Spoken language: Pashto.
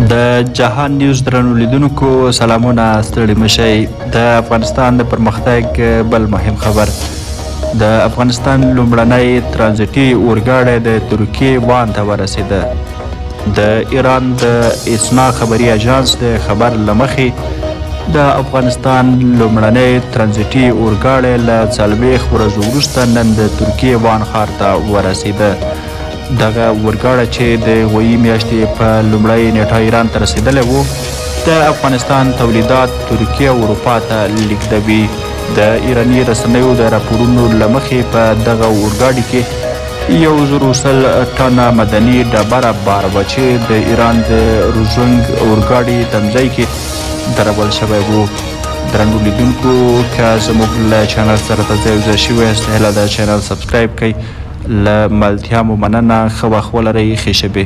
د جهان نیوز درنو لیدونکو سلامونه، ستړي مشئ. د افغانستان د پرمختګ بل مهم خبر. د افغانستان لومړنی ترانزیتي اورګاډی د ترکیې وان ته ورسېده. د ایران د اسنا خبري اژانس د خبر له مخې د افغانستان لومړنی ترانزیتي اورګاډی له 40 ورځو وروسته نن د ترکیې وان ښار ته ورسېده. دغه اورګاډی چې د غویي میاشتې په لومړۍ نیټه ایران ته رسېدلی و، د افغانستان تولیدات ترکیې او اروپا ته لیږدوي. د ایراني رسنیو د راپورونو له مخې په دغه اورګاډي کې 110 ټنه مدني ډبره بار وه چې د ایران د روزنګ اورګاډي تمځای کې درول شوی و. درنو لیدونکو، که زموږ له چینل سره ځای شوي یاست، هیله ده چینل سبسکرایب کړئ. له ملتیا مو مننه. ښه وخت ولرئ. ښې شپې.